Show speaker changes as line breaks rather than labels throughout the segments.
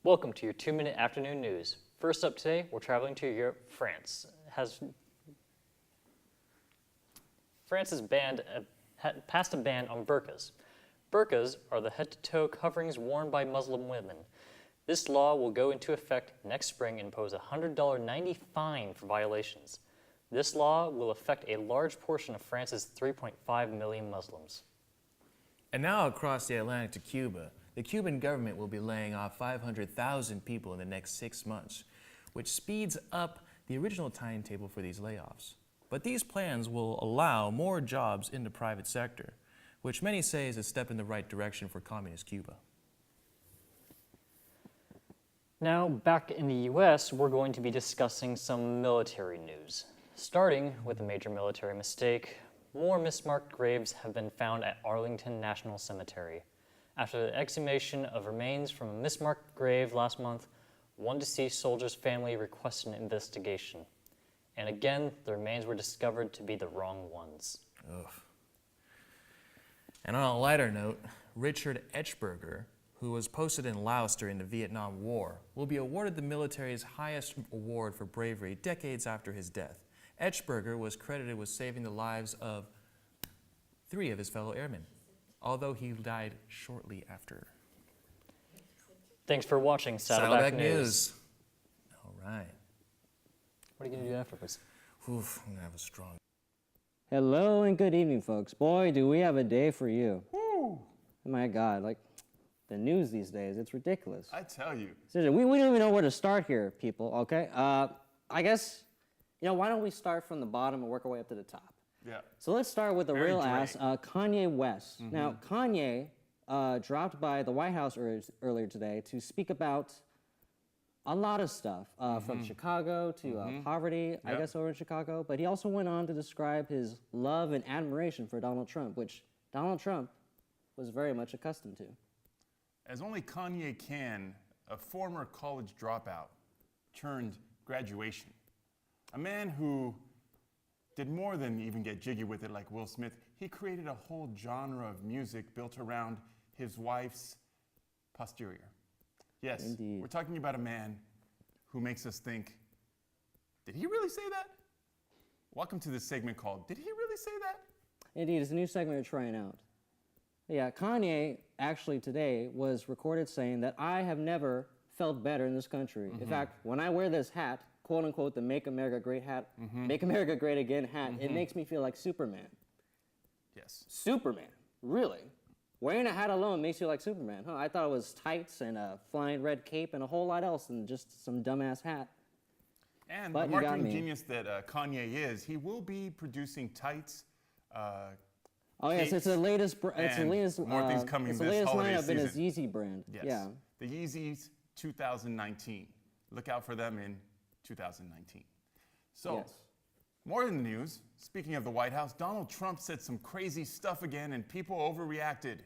Welcome to your 2-minute afternoon news. First up today, we're traveling to Europe. France has passed a ban on burqas. Burqas are the head-to-toe coverings worn by Muslim women. This law will go into effect next spring and impose a $100.90 fine for violations. This law will affect a large portion of France's 3.5 million Muslims.
And now across the Atlantic to Cuba, the Cuban government will be laying off 500,000 people in the next 6 months, which speeds up the original timetable for these layoffs. But these plans will allow more jobs in the private sector, which many say is a step in the right direction for communist Cuba.
Now, back in the US, we're going to be discussing some military news. Starting with a major military mistake, more mismarked graves have been found at Arlington National Cemetery. After the exhumation of remains from a mismarked grave last month, one deceased soldier's family requested an investigation. And again, the remains were discovered to be the wrong ones.
Ugh. And on a lighter note, Richard Etchberger, who was posted in Laos during the Vietnam War, will be awarded the military's highest award for bravery decades after his death. Etchberger was credited with saving the lives of 3 of his fellow airmen, although he died shortly after.
Thanks for watching Saddleback News.
All right.
What are you going to do afterwards?
Oof, I'm going to have a strong...
Hello and good evening, folks. Boy, do we have a day for you. Woo! Oh my God, like the news these days, it's ridiculous.
I tell you.
Seriously, we don't even know where to start here, people, okay? I guess, why don't we start from the bottom and work our way up to the top?
Yeah.
So let's start with the
Very
real
Drake.
ass, Kanye West. Now, Kanye dropped by the White House earlier today to speak about a lot of stuff, from Chicago to poverty, I guess, over in Chicago. But he also went on to describe his love and admiration for Donald Trump, which Donald Trump was very much accustomed to.
As only Kanye can, a former college dropout turned graduation. A man who did more than even get jiggy with it like Will Smith. He created a whole genre of music built around his wife's posterior. Yes,
Indeed.
We're talking about a man who makes us think, did he really say that? Welcome to this segment called, Did He Really Say That?
Indeed, it's a new segment we're trying out. Yeah, Kanye actually today was recorded saying that I have never felt better in this country. In fact, when I wear this hat, quote unquote, the Make America Great hat, Make America Great Again hat, it makes me feel like Superman.
Yes.
Superman, really? Wearing a hat alone makes you like Superman, huh? I thought it was tights and a flying red cape and a whole lot else than just some dumbass hat.
And
But
the
you got
marketing
me.
genius that Kanye is, he will be producing tights.
Oh yes, it's the latest. It's the
and
latest.
more things coming
it's the
this
latest
holiday
lineup in his
season.
Yeezy brand.
Yes.
Yeah.
The Yeezys 2019. Look out for them in 2019. So,
Yes.
more in the news. Speaking of the White House, Donald Trump said some crazy stuff again and people overreacted.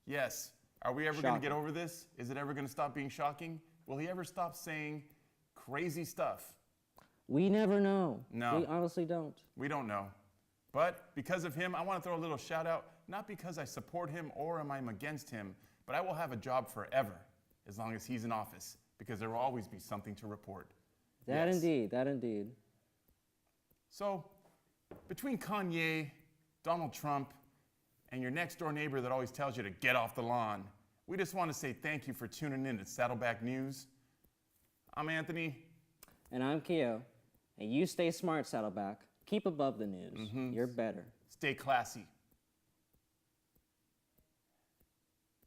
Yes. Are we ever going to get over this? Is it ever going to stop being shocking? Will he ever stop saying crazy stuff?
We never know.
No.
We honestly don't.
We don't know. But because of him, I want to throw a little shout out, not because I support him or am I against him, but I will have a job forever as long as he's in office, because there will always be something to report.
That
Yes.
indeed. That indeed.
So, between Kanye, Donald Trump, and your next door neighbor that always tells you to get off the lawn, we just want to say thank you for tuning in to Saddleback News. I'm Anthony.
And I'm Keo. And you stay smart, Saddleback. Keep above the news. You're better.
Stay classy.